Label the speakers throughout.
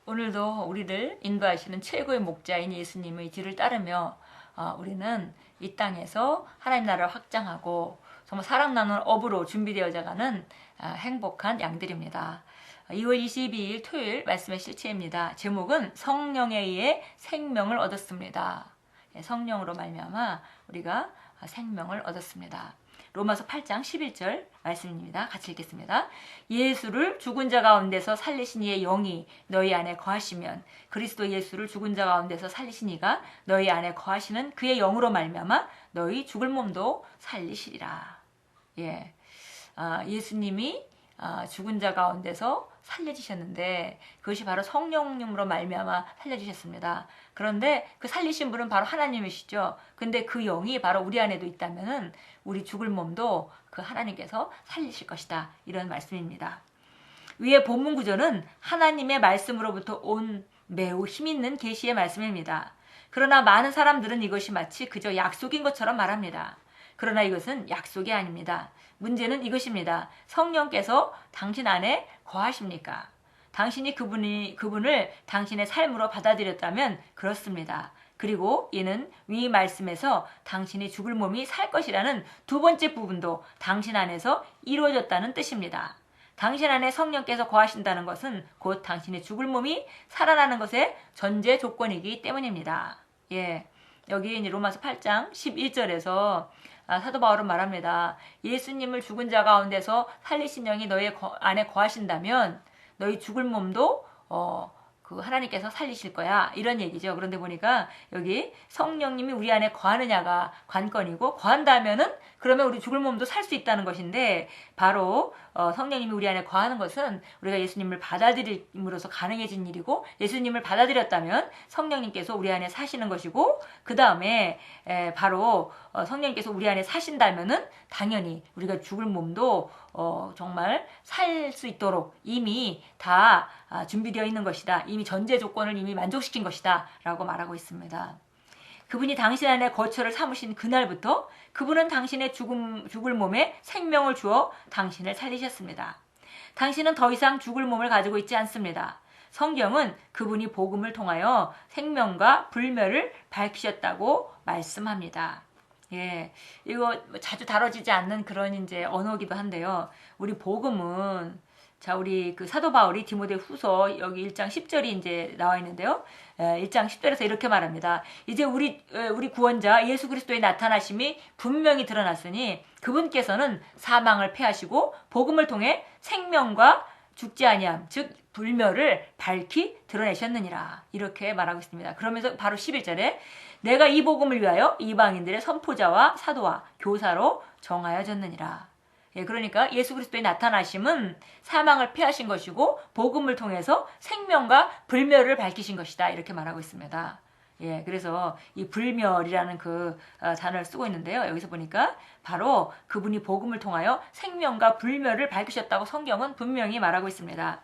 Speaker 1: 오늘도 우리를 인도하시는 최고의 목자인 예수님의 뒤를 따르며 우리는 이 땅에서 하나님 나라를 확장하고 정말 사랑 나누는 업으로 준비되어져 가는 행복한 양들입니다. 2월 22일 토요일 말씀의 실체입니다. 제목은 성령에 의해 생명을 얻었습니다. 성령으로 말미암아 우리가 생명을 얻었습니다. 로마서 8장 11절 말씀입니다. 같이 읽겠습니다. 예수를 죽은 자 가운데서 살리신 이의 영이 너희 안에 거하시면 그리스도 예수를 죽은 자 가운데서 살리신 이가 너희 안에 거하시는 그의 영으로 말미암아 너희 죽을 몸도 살리시리라. 예수님이 죽은 자 가운데서 살려주셨는데 그것이 바로 성령님으로 말미암아 살려주셨습니다. 그런데 그 살리신 분은 바로 하나님이시죠. 근데 그 영이 바로 우리 안에도 있다면은 우리 죽을 몸도 그 하나님께서 살리실 것이다. 이런 말씀입니다. 위의 본문 구절은 하나님의 말씀으로부터 온 매우 힘있는 계시의 말씀입니다. 그러나 많은 사람들은 이것이 마치 그저 약속인 것처럼 말합니다. 그러나 이것은 약속이 아닙니다. 문제는 이것입니다. 성령께서 당신 안에 거하십니까? 당신이 그분을 당신의 삶으로 받아들였다면 그렇습니다. 그리고 이는 위 말씀에서 당신이 죽을 몸이 살 것이라는 두 번째 부분도 당신 안에서 이루어졌다는 뜻입니다. 당신 안에 성령께서 거하신다는 것은 곧 당신의 죽을 몸이 살아나는 것의 전제 조건이기 때문입니다. 여기 이제 로마서 8장 11절에서 사도 바울은 말합니다. 예수님을 죽은 자 가운데서 살리신 영이 너희 안에 거하신다면 너희 죽을 몸도 그 하나님께서 살리실 거야. 이런 얘기죠. 그런데 보니까 여기 성령님이 우리 안에 거하느냐가 관건이고 거한다면은 그러면 우리 죽을 몸도 살 수 있다는 것인데 바로 성령님이 우리 안에 거하는 것은 우리가 예수님을 받아들임으로써 가능해진 일이고 예수님을 받아들였다면 성령님께서 우리 안에 사시는 것이고 그 다음에 바로 성령님께서 우리 안에 사신다면은 당연히 우리가 죽을 몸도 정말 살 수 있도록 이미 다 준비되어 있는 것이다. 이미 전제 조건을 이미 만족시킨 것이다. 라고 말하고 있습니다. 그분이 당신 안에 거처를 삼으신 그날부터 그분은 당신의 죽을 몸에 생명을 주어 당신을 살리셨습니다. 당신은 더 이상 죽을 몸을 가지고 있지 않습니다. 성경은 그분이 복음을 통하여 생명과 불멸을 밝히셨다고 말씀합니다. 이거 자주 다뤄지지 않는 그런 이제 언어기도 한데요. 우리 복음은 우리 그 사도 바울이 디모데 후서 여기 1장 10절이 이제 나와 있는데요. 1장 10절에서 이렇게 말합니다. 이제 우리 구원자 예수 그리스도의 나타나심이 분명히 드러났으니 그분께서는 사망을 패하시고 복음을 통해 생명과 죽지 아니함, 즉 불멸을 밝히 드러내셨느니라. 이렇게 말하고 있습니다. 그러면서 바로 11절에 내가 이 복음을 위하여 이방인들의 선포자와 사도와 교사로 정하여졌느니라. 그러니까 예수 그리스도의 나타나심은 사망을 패하신 것이고 복음을 통해서 생명과 불멸을 밝히신 것이다. 이렇게 말하고 있습니다. 그래서 이 불멸이라는 그 단어를 쓰고 있는데요. 여기서 보니까 바로 그분이 복음을 통하여 생명과 불멸을 밝히셨다고 성경은 분명히 말하고 있습니다.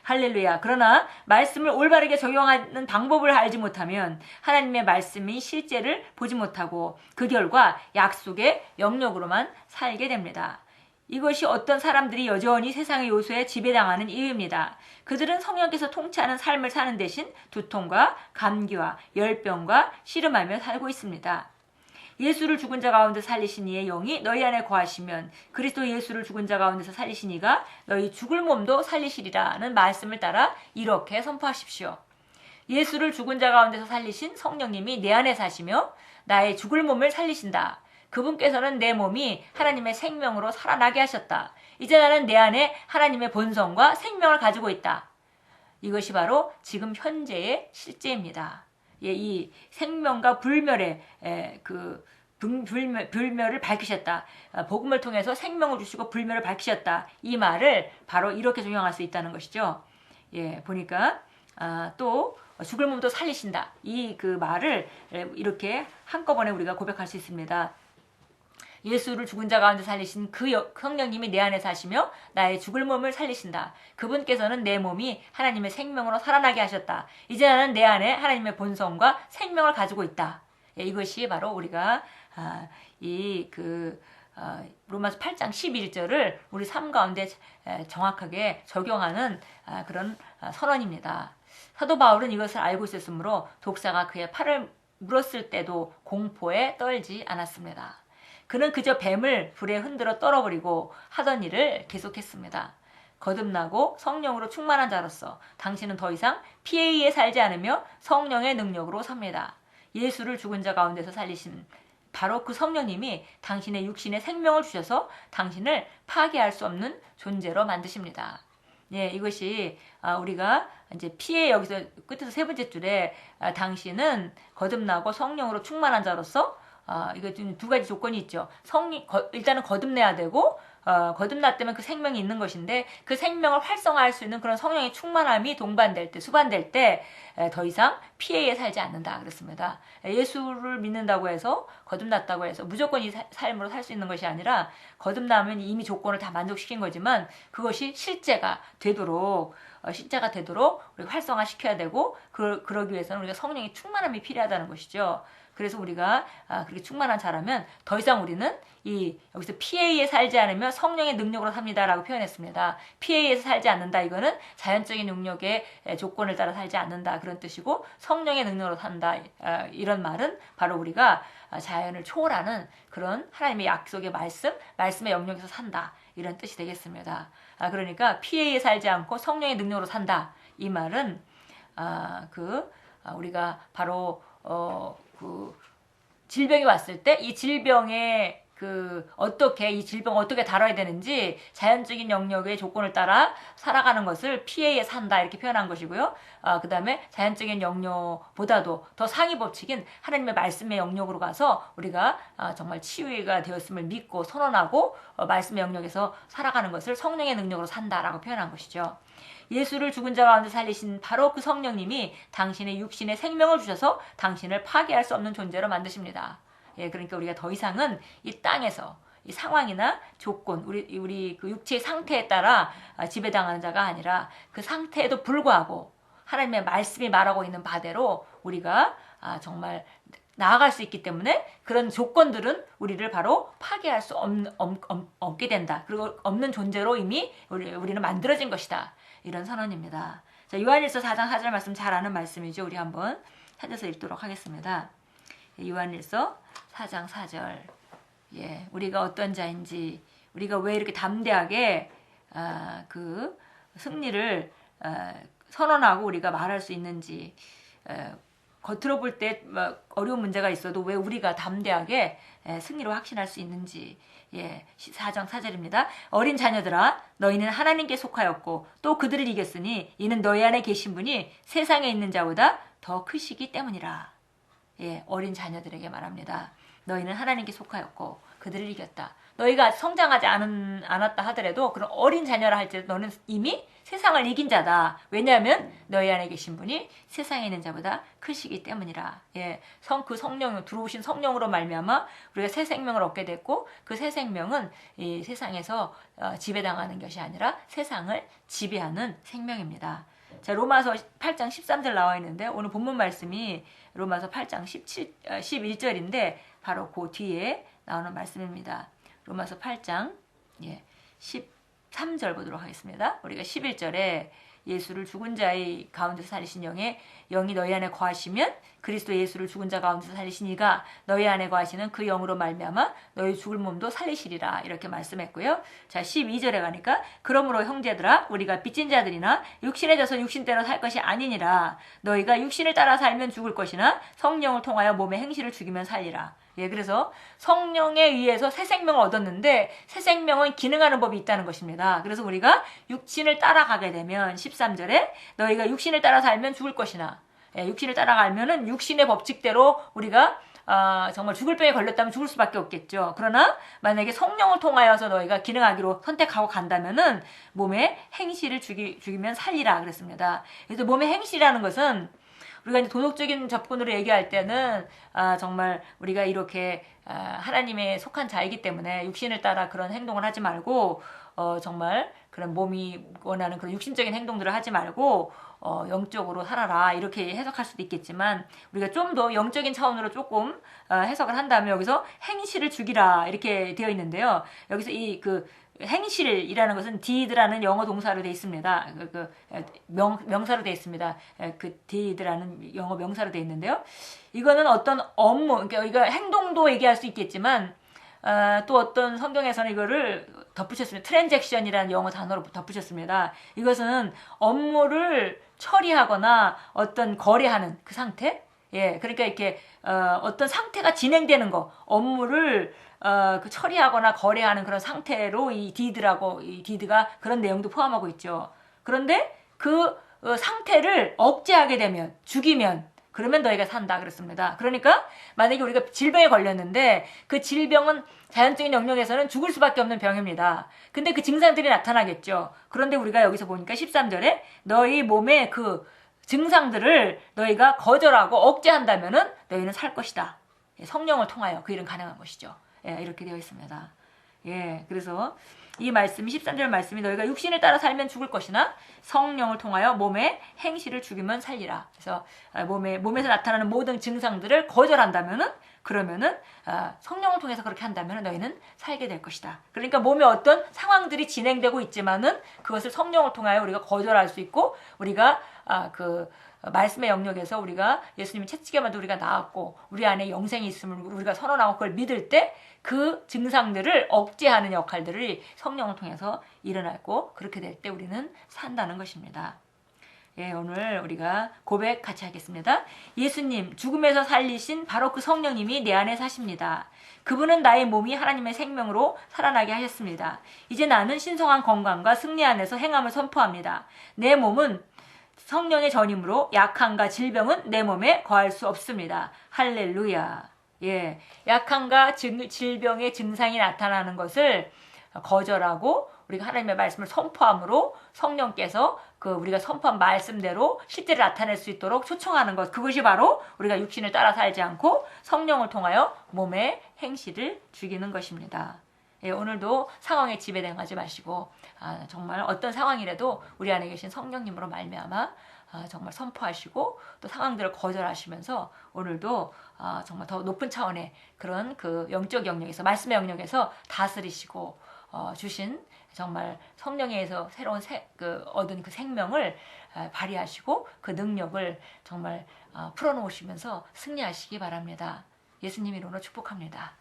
Speaker 1: 할렐루야. 그러나 말씀을 올바르게 적용하는 방법을 알지 못하면 하나님의 말씀이 실제를 보지 못하고 그 결과 약속의 영역으로만 살게 됩니다. 이것이 어떤 사람들이 여전히 세상의 요소에 지배당하는 이유입니다. 그들은 성령께서 통치하는 삶을 사는 대신 두통과 감기와 열병과 씨름하며 살고 있습니다. 예수를 죽은 자 가운데 살리신 이의 영이 너희 안에 거하시면 그리스도 예수를 죽은 자 가운데서 살리신 이가 너희 죽을 몸도 살리시리라는 말씀을 따라 이렇게 선포하십시오. 예수를 죽은 자 가운데서 살리신 성령님이 내 안에 사시며 나의 죽을 몸을 살리신다. 그분께서는 내 몸이 하나님의 생명으로 살아나게 하셨다. 이제 나는 내 안에 하나님의 본성과 생명을 가지고 있다. 이것이 바로 지금 현재의 실제입니다. 이 생명과 불멸의 불멸을 밝히셨다. 복음을 통해서 생명을 주시고 불멸을 밝히셨다. 이 말을 바로 이렇게 적용할 수 있다는 것이죠. 보니까 또 죽을 몸도 살리신다. 이 그 말을 이렇게 한꺼번에 우리가 고백할 수 있습니다. 예수를 죽은 자 가운데 살리신 그 성령님이 내 안에 사시며 나의 죽을 몸을 살리신다. 그분께서는 내 몸이 하나님의 생명으로 살아나게 하셨다. 이제 나는 내 안에 하나님의 본성과 생명을 가지고 있다. 이것이 바로 우리가 로마서 8장 11절을 우리 삶 가운데 정확하게 적용하는 그런 선언입니다. 사도 바울은 이것을 알고 있었으므로 독사가 그의 팔을 물었을 때도 공포에 떨지 않았습니다. 그는 그저 뱀을 불에 흔들어 떨어버리고 하던 일을 계속했습니다. 거듭나고 성령으로 충만한 자로서 당신은 더 이상 피에 의해 살지 않으며 성령의 능력으로 삽니다. 예수를 죽은 자 가운데서 살리신 바로 그 성령님이 당신의 육신에 생명을 주셔서 당신을 파괴할 수 없는 존재로 만드십니다. 예, 이것이 우리가 이제 피해 여기서 끝에서 세 번째 줄에 당신은 거듭나고 성령으로 충만한 자로서 이거 좀 두 가지 조건이 있죠. 일단은 거듭내야 되고 거듭났다면 그 생명이 있는 것인데 그 생명을 활성화할 수 있는 그런 성령의 충만함이 동반될 때, 수반될 때 더 이상 피해에 살지 않는다 그랬습니다. 예수를 믿는다고 해서 거듭났다고 해서 무조건 이 삶으로 살 수 있는 것이 아니라 거듭나면 이미 조건을 다 만족시킨 거지만 그것이 실제가 되도록 우리가 활성화시켜야 되고 그러기 위해서는 우리가 성령의 충만함이 필요하다는 것이죠. 그래서 우리가 그렇게 충만한 자라면 더 이상 우리는 여기서 피에 의해 살지 않으며 성령의 능력으로 삽니다라고 표현했습니다. 피에 의해서 살지 않는다 이거는 자연적인 능력의 조건을 따라 살지 않는다 그런 뜻이고 성령의 능력으로 산다 이런 말은 바로 우리가 자연을 초월하는 그런 하나님의 약속의 말씀의 영역에서 산다 이런 뜻이 되겠습니다. 그러니까 피에 의해 살지 않고 성령의 능력으로 산다 이 말은 우리가 바로 그 질병이 왔을 때 이 질병에 이 질병을 어떻게 다뤄야 되는지 자연적인 영역의 조건을 따라 살아가는 것을 피해에 산다 이렇게 표현한 것이고요. 그 다음에 자연적인 영역보다도 더 상위 법칙인 하나님의 말씀의 영역으로 가서 우리가 정말 치유가 되었음을 믿고 선언하고 말씀의 영역에서 살아가는 것을 성령의 능력으로 산다라고 표현한 것이죠. 예수를 죽은 자 가운데 살리신 바로 그 성령님이 당신의 육신에 생명을 주셔서 당신을 파괴할 수 없는 존재로 만드십니다. 예, 그러니까 우리가 더 이상은 이 땅에서 이 상황이나 조건, 우리 그 육체의 상태에 따라 지배당하는 자가 아니라 그 상태에도 불구하고 하나님의 말씀이 말하고 있는 바대로 우리가 정말 나아갈 수 있기 때문에 그런 조건들은 우리를 바로 파괴할 수 없게 된다. 그리고 없는 존재로 이미 우리는 만들어진 것이다. 이런 선언입니다. 자, 요한일서 4장 4절 말씀 잘 아는 말씀이죠. 우리 한번 찾아서 읽도록 하겠습니다. 요한일서 4장 4절. 예, 우리가 어떤 자인지, 우리가 왜 이렇게 담대하게 그 승리를 선언하고 우리가 말할 수 있는지, 겉으로 볼 때 어려운 문제가 있어도 왜 우리가 담대하게 승리로 확신할 수 있는지. 예, 4장 4절입니다. 어린 자녀들아 너희는 하나님께 속하였고 또 그들을 이겼으니 이는 너희 안에 계신 분이 세상에 있는 자보다 더 크시기 때문이라. 예, 어린 자녀들에게 말합니다. 너희는 하나님께 속하였고 그들을 이겼다. 너희가 성장하지 않았다 하더라도 그런 어린 자녀라 할지라도 너는 이미 세상을 이긴 자다. 왜냐하면 너희 안에 계신 분이 세상에 있는 자보다 크시기 때문이라. 예, 그 성령 들어오신 성령으로 말미암아 우리가 새 생명을 얻게 됐고 그 새 생명은 이 세상에서 지배당하는 것이 아니라 세상을 지배하는 생명입니다. 자, 로마서 8장 13절 나와 있는데 오늘 본문 말씀이 로마서 8장 11절인데 바로 그 뒤에 나오는 말씀입니다. 로마서 8장 13절 보도록 하겠습니다. 우리가 11절에 예수를 죽은 자의 가운데서 살리신 영이 너희 안에 거하시면 그리스도 예수를 죽은 자 가운데서 살리신 이가 너희 안에 거하시는 그 영으로 말미암아 너희 죽을 몸도 살리시리라 이렇게 말씀했고요. 자, 12절에 가니까 그러므로 형제들아 우리가 빚진 자들이나 육신에 져서 육신대로 살 것이 아니니라. 너희가 육신을 따라 살면 죽을 것이나 성령을 통하여 몸의 행실을 죽이면 살리라. 예, 그래서 성령에 의해서 새 생명을 얻었는데 새 생명은 기능하는 법이 있다는 것입니다. 그래서 우리가 육신을 따라가게 되면 13절에 너희가 육신을 따라 살면 죽을 것이나 육신을 따라가면은 육신의 법칙대로 우리가 정말 죽을 병에 걸렸다면 죽을 수밖에 없겠죠. 그러나 만약에 성령을 통하여서 너희가 기능하기로 선택하고 간다면은 몸의 행실을 죽이면 살리라 그랬습니다. 그래서 몸의 행실이라는 것은 우리가 이제 도덕적인 접근으로 얘기할 때는 정말 우리가 이렇게 하나님에 속한 자이기 때문에 육신을 따라 그런 행동을 하지 말고 정말 그런 몸이 원하는 그런 육신적인 행동들을 하지 말고 영적으로 살아라 이렇게 해석할 수도 있겠지만 우리가 좀 더 영적인 차원으로 조금 해석을 한다면 여기서 행실을 죽이라 이렇게 되어 있는데요. 여기서 행실이라는 것은 deed라는 영어 동사로 되어 있습니다. 명사로 되어 있습니다. 그 deed라는 영어 명사로 되어 있는데요. 이거는 어떤 업무, 그러니까 이거 행동도 얘기할 수 있겠지만 또 어떤 성경에서는 이거를 덧붙였습니다. 트랜잭션이라는 영어 단어로 덧붙였습니다. 이것은 업무를 처리하거나 어떤 거래하는 그 상태? 예, 그러니까 이렇게 어떤 상태가 진행되는 거, 업무를 그 처리하거나 거래하는 그런 상태로 이 디드가 그런 내용도 포함하고 있죠. 그런데 그 상태를 억제하게 되면, 죽이면, 그러면 너희가 산다 그랬습니다. 그러니까 만약에 우리가 질병에 걸렸는데 그 질병은 자연적인 영역에서는 죽을 수밖에 없는 병입니다. 근데 그 증상들이 나타나겠죠. 그런데 우리가 여기서 보니까 13절에 너희 몸의 그 증상들을 너희가 거절하고 억제한다면은 너희는 살 것이다. 성령을 통하여 그 일은 가능한 것이죠. 예, 이렇게 되어 있습니다. 예, 그래서 이 말씀이 13절 말씀이 너희가 육신을 따라 살면 죽을 것이나 성령을 통하여 몸의 행실을 죽이면 살리라. 그래서 몸에서 나타나는 모든 증상들을 거절한다면은 그러면은 성령을 통해서 그렇게 한다면 너희는 살게 될 것이다. 그러니까 몸에 어떤 상황들이 진행되고 있지만은 그것을 성령을 통하여 우리가 거절할 수 있고 우리가 그 말씀의 영역에서 우리가 예수님이 채찍에만도 우리가 나았고 우리 안에 영생이 있음을 우리가 선언하고 그걸 믿을 때 그 증상들을 억제하는 역할들을 성령을 통해서 일어났고 그렇게 될 때 우리는 산다는 것입니다. 예, 오늘 우리가 고백 같이 하겠습니다. 예수님, 죽음에서 살리신 바로 그 성령님이 내 안에 사십니다. 그분은 나의 몸이 하나님의 생명으로 살아나게 하셨습니다. 이제 나는 신성한 건강과 승리 안에서 행함을 선포합니다. 내 몸은 성령의 전임으로 약함과 질병은 내 몸에 거할 수 없습니다. 할렐루야. 예, 약함과 질병의 증상이 나타나는 것을 거절하고 우리가 하나님의 말씀을 선포함으로 성령께서 그 우리가 선포한 말씀대로 실제로 나타낼 수 있도록 초청하는 것, 그것이 바로 우리가 육신을 따라 살지 않고 성령을 통하여 몸의 행실을 죽이는 것입니다. 예, 오늘도 상황에 지배당하지 마시고 정말 어떤 상황이라도 우리 안에 계신 성령님으로 말미암아 정말 선포하시고 또 상황들을 거절하시면서 오늘도 정말 더 높은 차원의 그런 그 영적 영역에서 말씀의 영역에서 다스리시고 주신 정말 성령에서 새로운 얻은 그 생명을 발휘하시고 그 능력을 정말 풀어놓으시면서 승리하시기 바랍니다. 예수님 이름으로 축복합니다.